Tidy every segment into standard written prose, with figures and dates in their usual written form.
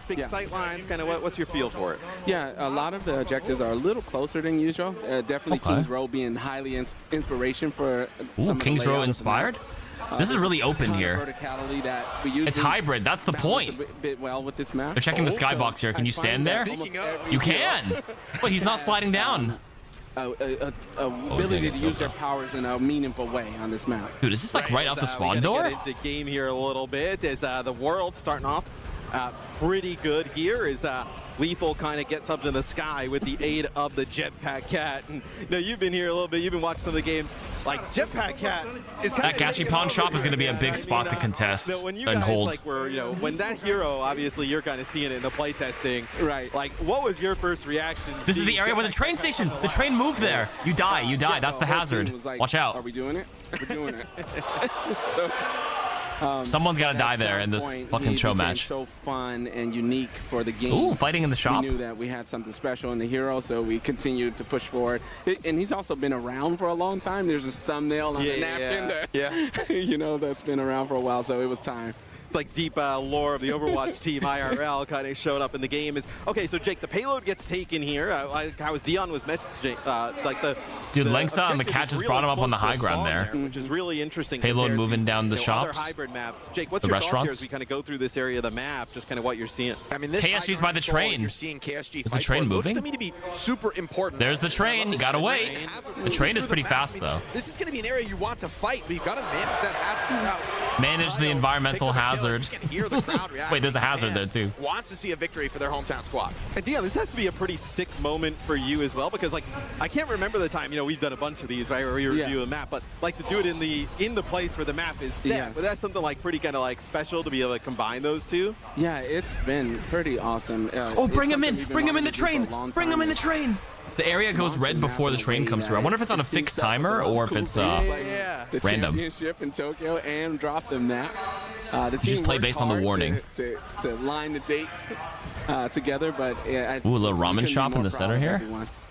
Big sight lines, kind of what's your feel for it? Yeah, a lot of the objectives are a little closer than usual. Definitely King's Row being highly inspiration for some of the King's Row layout of the inspired? map. This is really open here. Verticality that we use It's hybrid. That's the point. a bit well with this map. They're checking the skybox here. Can you stand there? You can. But he's not sliding down. Ability to use their powers in a meaningful way on this map. Dude, is this like right out the spawn door? Get into game here a little bit as the world starting off pretty good here as Lethal kind of gets up to the sky with the aid of the Jetpack Cat. And you've been here a little bit. You've been watching some of the games. Like Jetpack Cat is kind that Gachi Pawn Shop is going to be a big spot to contest when you and guys hold. like were, when that hero, obviously you're kind of seeing it in the playtesting. Right. Like, what was your first reaction? This is the area where the train station. The train moved there. You die. You die. That's the hazard. Like, watch out. Are we doing it? We're doing it. So, someone's got to die there in this fucking show match. So fun and unique for the game. Ooh, fighting in the shop. We knew that we had something special in the hero, so we continued to push forward. And he's also been around for a long time. There's this thumbnail on the napkin that, that's been around for a while, so it was time. It's like deep lore of the Overwatch team IRL kind of showed up in the game. Okay, so Jake, the payload gets taken here. How Dion was messaging, like the dude, Lengsa and the cat just brought him up on the high ground there, which is really interesting. Payload moving down the shops. Other hybrid maps. Jake, what's your thoughts here as we kind of go through this area of the map? Just kind of what you're seeing. I mean, this KSG's by the train. You're seeing KSG. Is the train moving? Looks to me to be super important. There's the train. You gotta wait. The train is pretty fast though. This is going to be an area you want to fight, but you've got to manage that hazard. Manage the environmental hazard. Wait, there's a hazard there too. Wants to see a victory for their hometown squad. And Dion, this has to be a pretty sick moment for you as well, because like I can't remember the time, we've done a bunch of these, right, where we review a map, but like to do it in the place where the map is set. But that's something like pretty kind of like special to be able to combine those two. Yeah, it's been pretty awesome. Bring him in! Bring him in the train! Bring him in the train! The area goes red before the train comes through. I wonder if it's on a fixed timer or if it's the random. Championship in Tokyo and drop them that. The team just play based on the warning. To line the dates together, but ooh, a little ramen shop in the center here.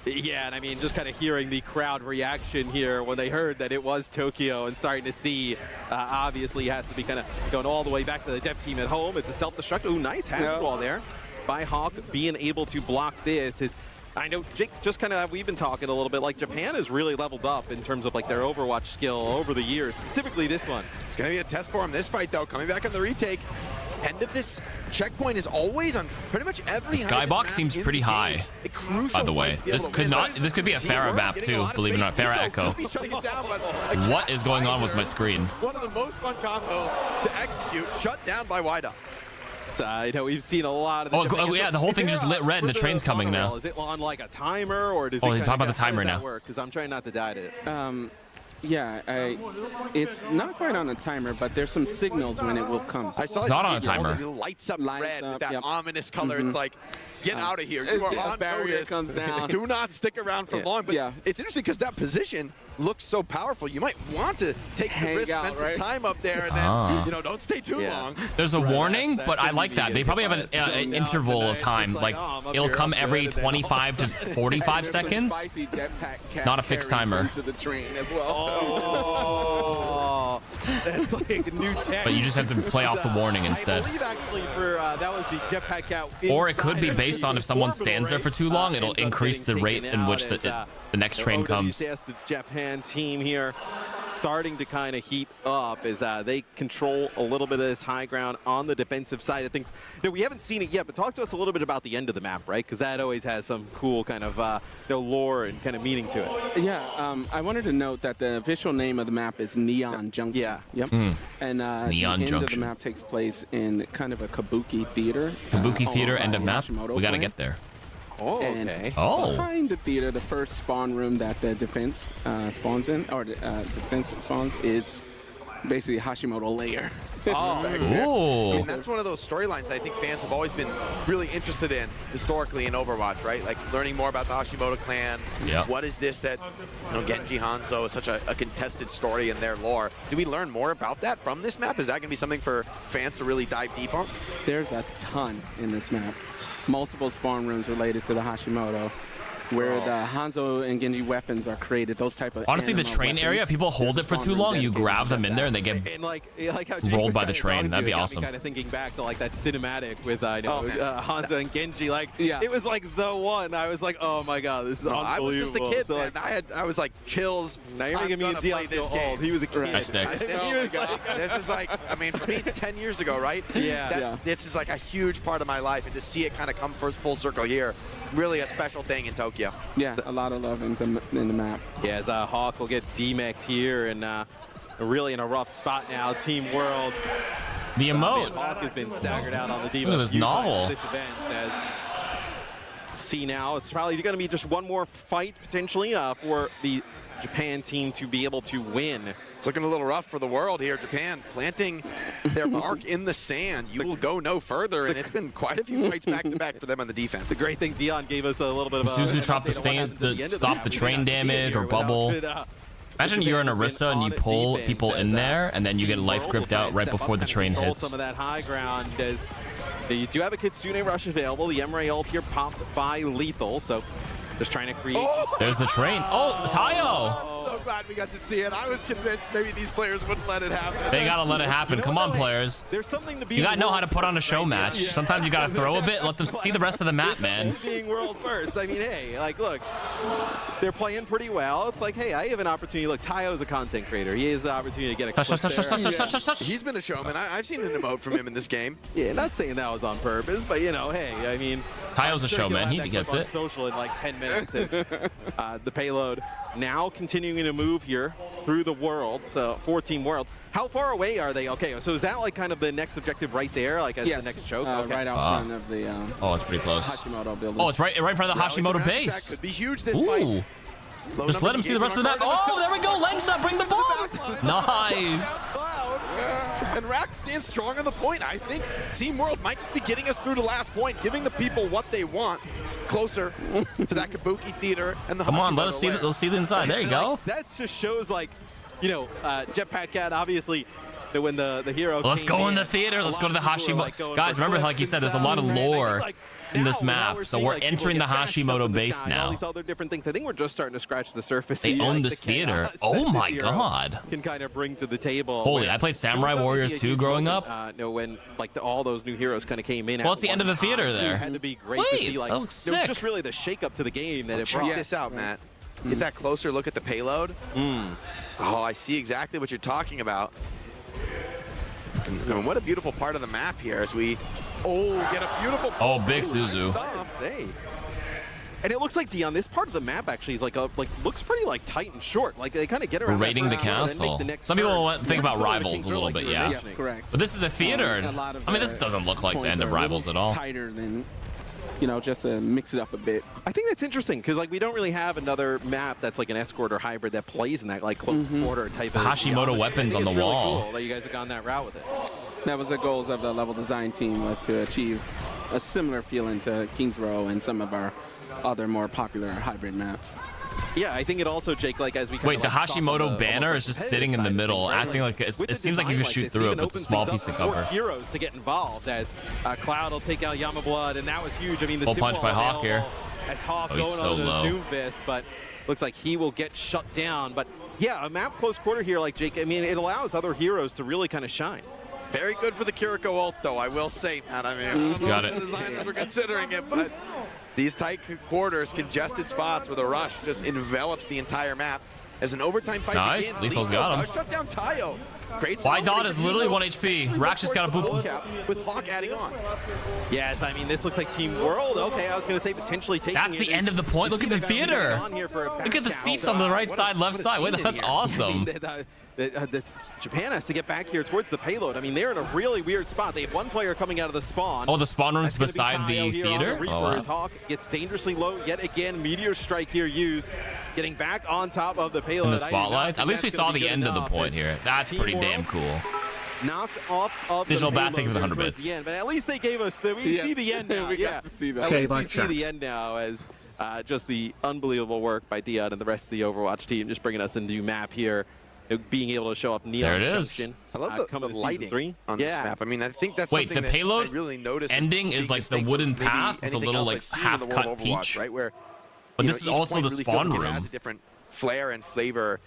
Yeah, and I mean, just kind of hearing the crowd reaction here when they heard that it was Tokyo and starting to see, obviously has to be kind of going all the way back to the dev team at home. It's a self-destruct. Ooh, nice hazard wall there by Hawk. Being able to block this is, I know, Jake, just kind of, we've been talking a little bit, like Japan has really leveled up in terms of like their Overwatch skill over the years, specifically this one. It's going to be a test for him this fight, though. Coming back on the retake. End of this checkpoint is always on pretty much every skybox seems pretty high, by the way. This could be a Farah map too, believe it or not. Farah Echo. What is going on with my screen? One of the most fun combos to execute, shut down by Wida. We've seen a lot of the yeah, the whole thing just lit red and the train's coming now. Is it on like a timer, or does it talk about the timer now? Because I'm trying not to die to it. Yeah, it's not quite on a timer, but there's some signals when it will come. It's not on a timer. It lights up red with that ominous color. It's like, get out of here. You are on notice. Comes down. Do not stick around for long. But it's interesting because that position looks so powerful. You might want to take some risks, spend some time up there, and then don't stay too long. There's a warning, but I like that. They probably have an interval of time. Like it'll come every 25 to 45 seconds. Not a fixed timer. Oh, that's like a new tech. But you just have to play off the warning instead. I believe actually that was the Jetpack Cat. Or it could be based on if someone stands there for too long, it'll increase the rate in which the next train comes. The Japan team here starting to kind of heat up as they control a little bit of this high ground on the defensive side of things. We haven't seen it yet, but talk to us a little bit about the end of the map, right? Because that always has some cool kind of lore and kind of meaning to it. Yeah, I wanted to note that the official name of the map is Neon Junction. Yeah. Yep. And the end of the map takes place in kind of a kabuki theater. Kabuki theater, end of map. We got to get there. Oh, and behind the theater, the first spawn room that the defense spawns in, or the defense spawns, is basically Hashimoto layer. I mean, that's one of those storylines I think fans have always been really interested in historically in Overwatch, right? Like learning more about the Hashimoto clan. Yeah. What is this that, Genji Hanzo is such a contested story in their lore. Do we learn more about that from this map? Is that going to be something for fans to really dive deep on? There's a ton in this map. Multiple spawn rooms related to the Hashimoto. where the Hanzo and Genji weapons are created. Those type of honestly, the train area, people hold it for too long. You grab them in there and they get rolled by the train. That'd be awesome. Kind of thinking back to like that cinematic with Hanzo and Genji. Like it was like the one. I was like, oh my god, this is unbelievable. I was just a kid, so, man. I was like chills. Now you're making me and Dion feel old. He was a kid. Nice stick. This is like, I mean, for me, 10 years ago, right? Yeah. This is like a huge part of my life, and to see it kind of come full circle here, really a special thing in Tokyo. Yeah, a lot of love in the map. Yeah, as Hawk will get demec'd here, and really in a rough spot now. Team World. The emote. Hawk has been staggered out on the debuff. Look at this novel. This event as see now, it's probably going to be just one more fight potentially for the Japan team to be able to win. It's looking a little rough for the world here. Japan planting their mark in the sand. You will go no further, and it's been quite a few fights back-to-back for them on the defense. The great thing, Dion gave us a little bit of Suzu dropped the stop the train damage or bubble. Imagine you're in Orisa and you pull people in there, and then you get life gripped out right before the train hits. Some of that high ground as you do have a Kitsune Rush available. The Emre ult here popped by Lethal, so just trying to create. There's the train. Oh, Tayo! So glad we got to see it. I was convinced maybe these players wouldn't let it happen. They gotta let it happen. Come on, players. There's something to be. You gotta know how to put on a show match. Sometimes you gotta throw a bit, let them see the rest of the map, man. Being world first. I mean, hey, like, look, they're playing pretty well. It's like, hey, I have an opportunity. Look, Tayo's a content creator. He has the opportunity to get a clip there. He's been a showman. I've seen an emote from him in this game. Yeah, not saying that was on purpose, but you know, hey, I mean, Tayo's a showman. He gets it. Social in like 10 minutes. As, the payload now continuing to move here through the world. So 4-team world. How far away are they? Okay, so is that like kind of the next objective right there, like as the next choke? Right out front of the. Oh, it's pretty close. Hashimoto building. Oh, it's right in front of the Hashimoto base. That could be huge this fight. Just let him see the rest of the map. Oh, there we go. Legs up. Bring the ball. Nice. And Rack stands strong on the point. I think Team World might just be getting us through the last point, giving the people what they want, closer to that Kabuki theater and the. Come on, let us see. Let's see the inside. There you go. That just shows, like, you know, Jetpack Cat obviously. That when the hero. Let's go in the theater. Let's go to the Hashimoto. Guys, remember, like you said, there's a lot of lore in this map, so we're entering the Hashimoto base now. All these other different things. I think we're just starting to scratch the surface. They own this theater. Oh my god! Can kind of bring to the table. Holy, I played Samurai Warriors 2 growing up. No, when like all those new heroes kind of came in. Well, it's the end of the theater there. It had to be great to see, like, just really the shake up to the game that it brought. Check this out, Matt. Get that closer look at the payload. Oh, I see exactly what you're talking about. And what a beautiful part of the map here as we get a beautiful big Suzu. Hey. And it looks like, Dion, this part of the map actually is like looks pretty like tight and short. Like they kind of get around. We're raiding the castle. Some people want to think about Rivals a little bit, yeah. Yes, correct. But this is a theater. I mean, this doesn't look like the end of Rivals at all. Tighter than, you know, just to mix it up a bit. I think that's interesting because like we don't really have another map that's like an escort or hybrid that plays in that like close quarter type of Hashimoto weapons on the wall. Really cool that you guys have gone that route with it. That was the goals of the level design team, was to achieve a similar feeling to Kings Row and some of our other more popular hybrid maps. Yeah, I think it also, Jake, like as we wait, the Hashimoto banner is just sitting in the middle, acting like it seems like you can shoot through it, but it's a small piece of cover. Heroes to get involved as Cloud will take out Yamablood, and that was huge. I mean, the full punch by Hawk here. As Hawk going on the Doomfist, but looks like he will get shut down. But yeah, a map close quarter here, like Jake. I mean, it allows other heroes to really kind of shine. Very good for the Kiriko ult, though, I will say, Matt. I mean, got it. The designers were considering it, but these tight quarters, congested spots where the rush just envelops the entire map. As an overtime fight begins, Lethal's got him. Shut down Tayo. Y-Dot is literally 1 HP. Rack just got a boop. With Hawk adding on. Yes, I mean, this looks like Team World. Okay, I was going to say potentially taking That's the end of the point. Look at the theater. Look at the seats on the right side, left side. Wait, that's awesome. Japan has to get back here towards the payload. I mean, they're in a really weird spot. They have one player coming out of the spawn. Oh, the spawn room's beside the theater? Oh, wow. Hawk gets dangerously low. Yet again, Meteor Strike here used. Getting back on top of the payload. In the spotlight? At least we saw the end of the point here. That's pretty damn cool. Knocked off of Digital Bat, thank you for the 100 bits. The end, but at least they gave us we see the end now. We got to see that. At least we see the end now as just the unbelievable work by Dion and the rest of the Overwatch team, just bringing us a new map here. Being able to show up Neon Junction. I love the lighting on this map. I mean, I think that's something the payload I really noticed. ending is like the wooden path with a little like half-cut peach. Right, where But this is also the really spawn like room. It has a different flair and flavor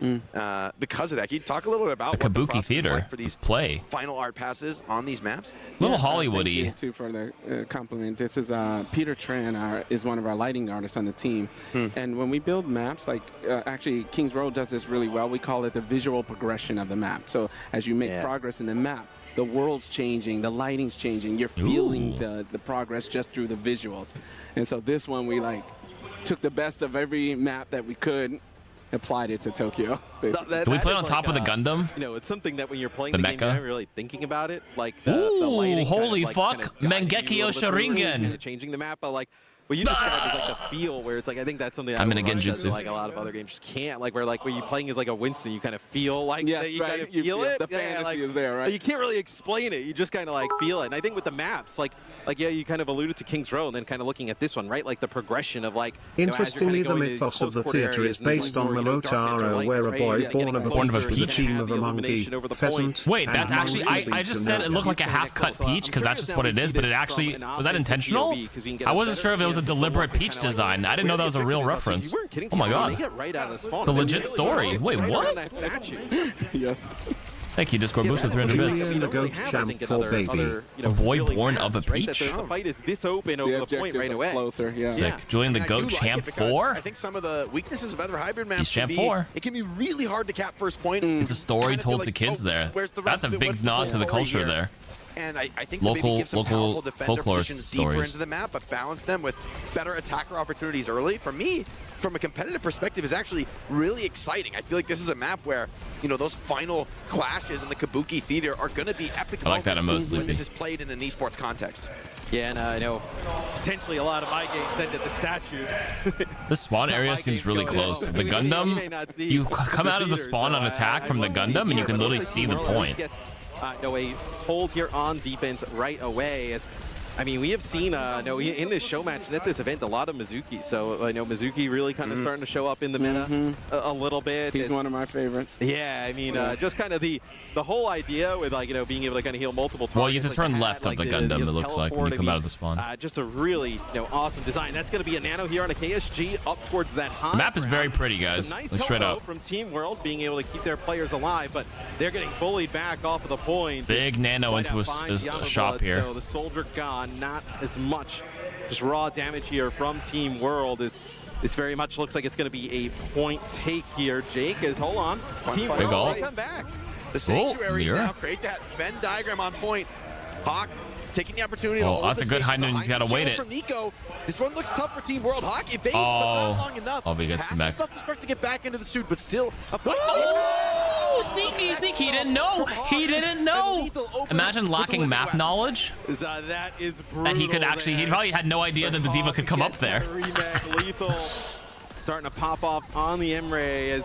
because of that. Can you talk a little bit about A what the kabuki process is theater like for these play. final art passes on these maps? A little Thank Hollywoody. you too for the compliment. This is Peter Tran is one of our lighting artists on the team. And when we build maps, like actually Kings Road does this really well. We call it the visual progression of the map. So as you make progress in the map, the world's changing, the lighting's changing. You're feeling the progress just through the visuals. And so this one, we like took the best of every map that we could, applied it to Tokyo. Do we play on top of the Gundam? You know, it's something that when you're playing The the game, you're mecha? not really thinking about it. Like the lighting. Holy kind of, fuck, kind of guiding you a Mangekyo little bit through, Sharingan. kind of changing the map, but like what you described is like the feel where it's like I think that's something I'm in a Overwatch does genjutsu. that, like a lot of other games just can't. Like where you playing as like a Winston, you kind of feel like Yes, that you right. kind of You feel feel it. the fantasy is there, right? You can't really explain it. You just kind of like feel it. And I think with the maps, like yeah, you kind of alluded to Kings Row, and then kind of looking at this one, right? Like the progression of like. Interestingly, the mythos of the theatre is based on Momotaro, where a boy born of a peach, the team of a monkey, pheasant. Wait, that's and actually, monkey I leads just to said it looked like a half-cut peach because that's just what it is, but it actually, was that intentional? I wasn't sure if it was a deliberate peach design. I didn't know that was a real reference. Oh my god. The legit story. Wait, what? Yes. Thank you, Discord Boost, with 300 bits. Julian the goat champ for baby. A boy born of a peach? The fight is this open over the point right away. Closer, yeah. Sick. Julian the Goat, Champ 4? I think some of the weaknesses of other hybrid maps He's Champ can be, 4. it can be really hard to cap first point. It's a story Kind of told feel to like, kids oh, there. where's the That's rest a of it? big What's nod to the story culture here? there. And I think Local- to maybe give some local powerful defender folklore positions deeper stories. into the map, but balance them with better attacker opportunities early. For me, from a competitive perspective, is actually really exciting. I feel like this is a map where, you know, those final clashes in the Kabuki Theater are going to be epic I like that moments emote, when this Sleepy. is played in an esports context. Yeah, and I know potentially a lot of my games end at the statue. This spawn area seems really close. The Gundam, you come out of the spawn on attack from the Gundam, and you can literally see the point. A hold here on defense right away. As I mean, we have seen in this show match and at this event a lot of Mizuki. So I know Mizuki really kind of starting to show up in the meta a little bit. He's one of my favorites. Yeah, I mean, just kind of the whole idea with like being able to kind of heal multiple targets. Well, you have to like turn that, left like of the Gundam, it looks like, when you come out of the teleporting, spawn. just a really awesome design. That's going to be a nano here on a KSG up towards that high. The map is ground. very pretty, guys. Some nice Like, straight help, up. though, from Team World being able to keep their players alive, but they're getting bullied back off of the point. Big nano Right into out finds a Yama shop Blood, here. So the soldier gone, not as much. Just raw damage here from Team World is. This very much looks like it's going to be a point take here. Jake is, hold on. Team Big World ult. might come back. The sanctuaries mirror. now create that Venn diagram on point. Hawk taking the opportunity to Oh, hold that's the a good space high noon. He's behind got to the wait jail it. From Nico. This one looks tough for Team World. Hawk evades, but not long enough. Oh, he gets the mech. Has to self-destruct to get back into the suit, but still. Oh, sneaky. He didn't know. He didn't know. Imagine lacking map knowledge. That is brutal. That he could actually, he probably had no idea that the Diva could come up there. Lethal starting to pop off on the Emre as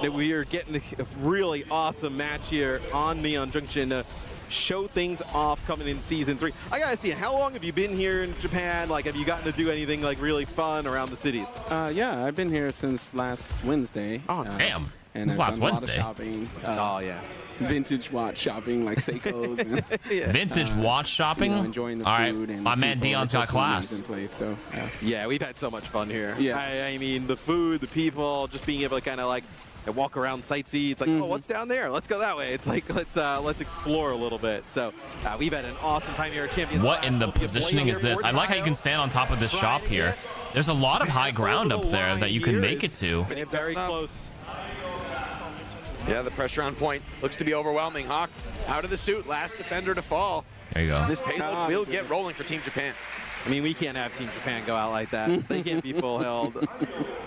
that we are getting a really awesome match here on Neon Junction to show things off coming in Season 3. I gotta ask you, how long have you been here in Japan? Like, have you gotten to do anything like really fun around the cities? Yeah, I've been here since last Wednesday. Oh, damn. And It's I've last done a lot of Wednesday. shopping. Oh, yeah. Vintage watch shopping like Seiko's. And, Vintage watch shopping? you know, enjoying the All right, food and my man people. Dion's It's got just an class. amazing place, so, Yeah, we've had so much fun here. Yeah. I mean, the food, the people, just being able to kind of like walk around, sightsee. It's like, oh, what's down there? Let's go that way. It's like, let's explore a little bit. So we've had an awesome time here at Champions. What in the positioning is this? I like how you can stand on top of this shop here. There's a lot of high ground up there that you can make it to. Very close. Yeah, the pressure on point looks to be overwhelming. Hawk out of the suit, last defender to fall. There you go. This payload will get rolling for Team Japan. I mean, we can't have Team Japan go out like that. They can't be full held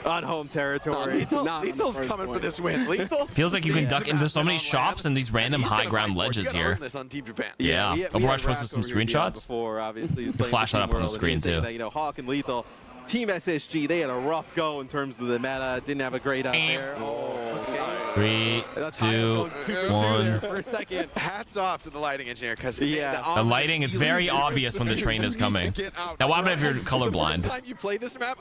on home territory. Lethal's coming for this win. Lethal. Feels like you can duck into so many shops and these random He's high gonna ground fight for it. ledges You gotta here. earn this on Team Japan. Yeah. we Overwatch had posted some Rack over here screenshots. before, obviously. He's The playing flash for that Team up on the World, and screen, he was saying too. that, you know, Hawk and Lethal, Team SSG, they had a rough go in terms of the meta. Didn't have a great out there. Oh, okay. 3, 2, 1. For a second. Hats off to the lighting engineer because The lighting, it's very obvious when the train is coming. Now, what happens if you're colorblind?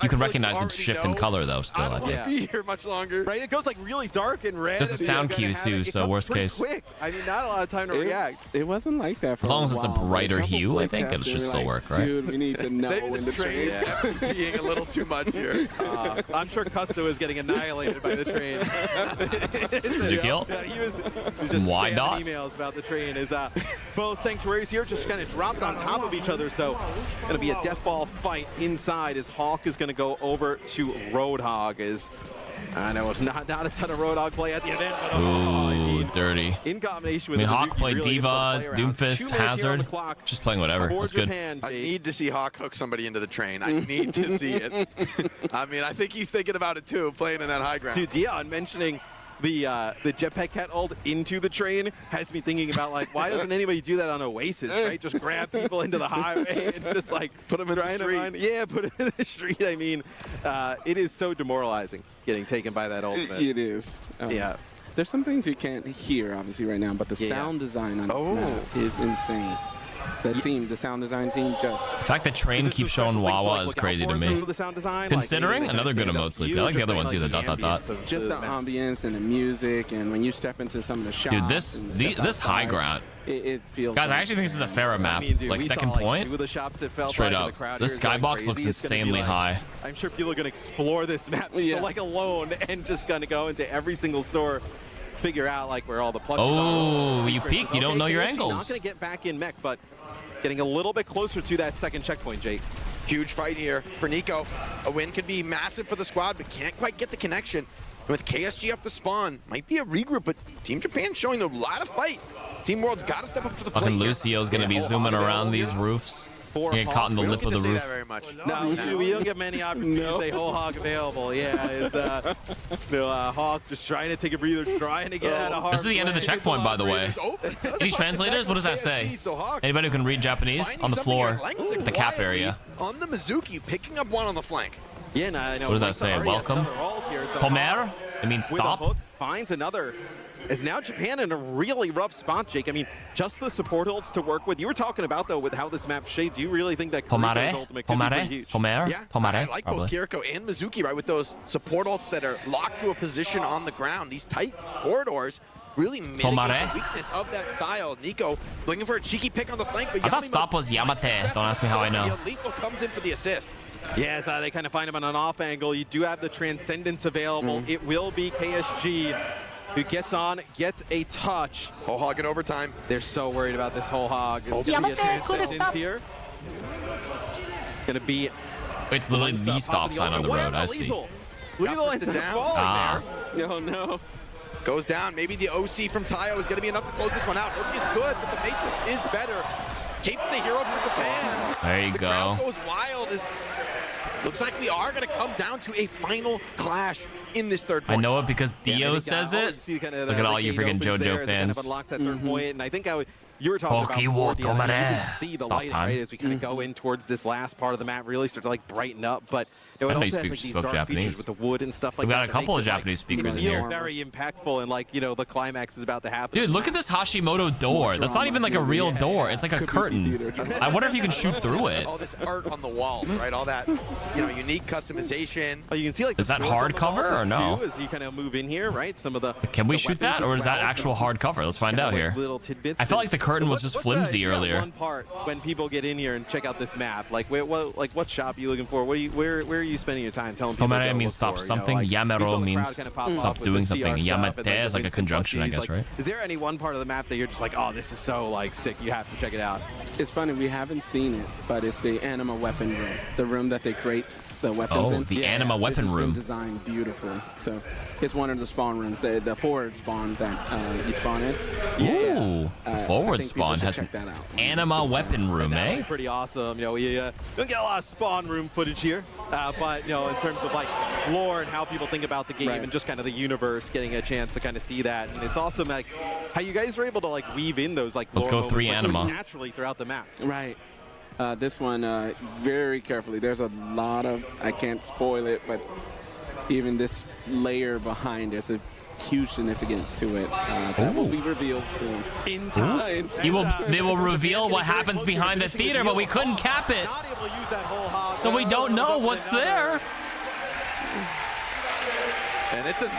You can recognize its shift in color, though, still, I think. Be here much longer. Right? It goes like really dark and red. There's a sound cue, too, so worst case. Quick. I mean, not a lot of time to react. It wasn't like that for As long a as it's a while. brighter Like, hue, I think it tests, should and still we're work, like, right? Dude, we need to know when the train is being a little too much here. I'm sure Custo is getting annihilated by the train. Ezekiel? Yeah, he was just Why spamming not? emails about the train. Is both sanctuaries here just kind of dropped on top of each other, so going to be a death ball fight inside as Hawk is going to go over to Roadhog. I know it's not a ton of Roadhog play at the event, but Ooh, dirty. in combination with I mean, Hawk Mizuki, played really Diva, good play around. 2 Doomfist, minutes here on Hazard. the clock Just playing whatever. for It's good. Japan, I Jake. need to see Hawk hook somebody into the train. I need to see it. I mean, I think he's thinking about it too, playing in that high ground. Dude, Dion mentioning the jetpack cat ult into the train has me thinking about, like, why doesn't anybody do that on Oasis, right? Just grab people into the highway and just, like, Put 'em in the street. Yeah, put them in the street. I mean, it is so demoralizing getting taken by that ultimate. It is. Yeah. There's some things you can't hear, obviously, right now, but the sound design on this map is insane. The sound design team just... The fact that train keeps showing Wawa is crazy to me. Considering another good emote, Sleepy. I like the other ones too, the dot, dot, dot. Just the ambience and the music, and when you step into some of the shops... Dude, this high ground. It feels... Guys, I actually think this is a fairer map. Like, second point, straight up. This skybox looks insanely high. I'm sure people are going to explore this map just like alone and just going to go into every single store, figure out like where all the plugs are. Oh, you peeked. You don't know your angles. Not going to get back in mech, but getting a little bit closer to that second checkpoint, Jake. Huge fight here for Nico. A win could be massive for the squad, but can't quite get the connection. With KSG off the spawn, might be a regroup, but Team Japan showing a lot of fight. Team World's got to step up to the plate. Fucking Lucio's going to be zooming around these roofs. Getting caught in the lip of the roof. Very much. No, we don't get many opportunities to say whole hog available. Yeah, it's Hawk just trying to take a breather, trying to get out of hard. This is the end of the checkpoint, by the way. Any translators? What does that say? Anybody who can read Japanese? On the floor, the cap area. On the Mizuki, picking up one on the flank. Yeah, no, I know. What does that say? Welcome? Pomer? It means stop? Finds another. Is now Japan in a really rough spot, Jake. I mean, just the support ults to work with. You were talking about, though, with how this map's shaped. Do you really think that Kiriko's ultimate could be pretty huge? Yeah, I like both Kiriko and Mizuki, right, with those support ults that are locked to a position on the ground. These tight corridors really mitigate the weakness of that style. Nico looking for a cheeky pick on the flank, but I thought stop was Yamate. Don't ask me how I know. Lethal comes in for the assist. Yes, they kind of find him on an off angle. You do have the Transcendence available. It will be KSG who gets on, gets a touch. Whole hog in overtime. They're so worried about this whole hog. It's going to be a Transcendence here. Going to be... It's literally the stop sign on the road, I see. Lethal ends up falling there. No, no. Goes down. Maybe the OC from Tayo is going to be enough to close this one out. Oki is good, but the Matrix is better. Keeps the hero for Japan. There you the go. Crowd goes wild. Looks like we are going to come down to a final clash in this third point. I know it because Theo says it. Look at all you freaking JoJo fans. Unlocks that third point, and I think you were talking about before, you can see the lighting, right, as we kind of go in towards this last part of the map, really start to like brighten up, but it also has like these dark features with the wood and stuff like that. We've got a couple of Japanese speakers in here. Very impactful, and like, the climax is about to happen. Dude, look at this Hashimoto door. That's not even like a real door. It's like a curtain. I wonder if you can shoot through it. All this art on the wall, right? All that, unique customization. Oh, you can see like. Is that hardcover or no? As you kind of move in here, right? Some of the. Can we shoot that, or is that actual hardcover? Let's find out here. Little tidbits. I felt like the curtain was just flimsy earlier. One part when people get in here and check out this map, like what shop are you looking for? Where are you spending your time telling people? Pomare means stop something. Yamero means stop doing something. Yamate is like a conjunction, I guess, right? Is there any one part of the map that you're just like, oh, this is so like sick, you have to check it out? It's funny, we haven't seen it, but it's the anima weapon room, the room that they create the weapons in. Oh, the anima weapon room. Designed beautifully. So it's one of the spawn rooms, the forward spawn that you spawn in. Ooh, forward spawn has an anima weapon room, eh? Pretty awesome. We don't get a lot of spawn room footage here, but in terms of like lore and how people think about the game and just kind of the universe, getting a chance to kind of see that, and it's awesome like how you guys are able to like weave in those like let's go 3 anima naturally throughout the maps. Right. This one very carefully. There's a lot of, I can't spoil it, but even this layer behind, there's a huge significance to it that will be revealed soon. In time. They will reveal what happens behind the theater, but we couldn't cap it. So we don't know what's there. And it's a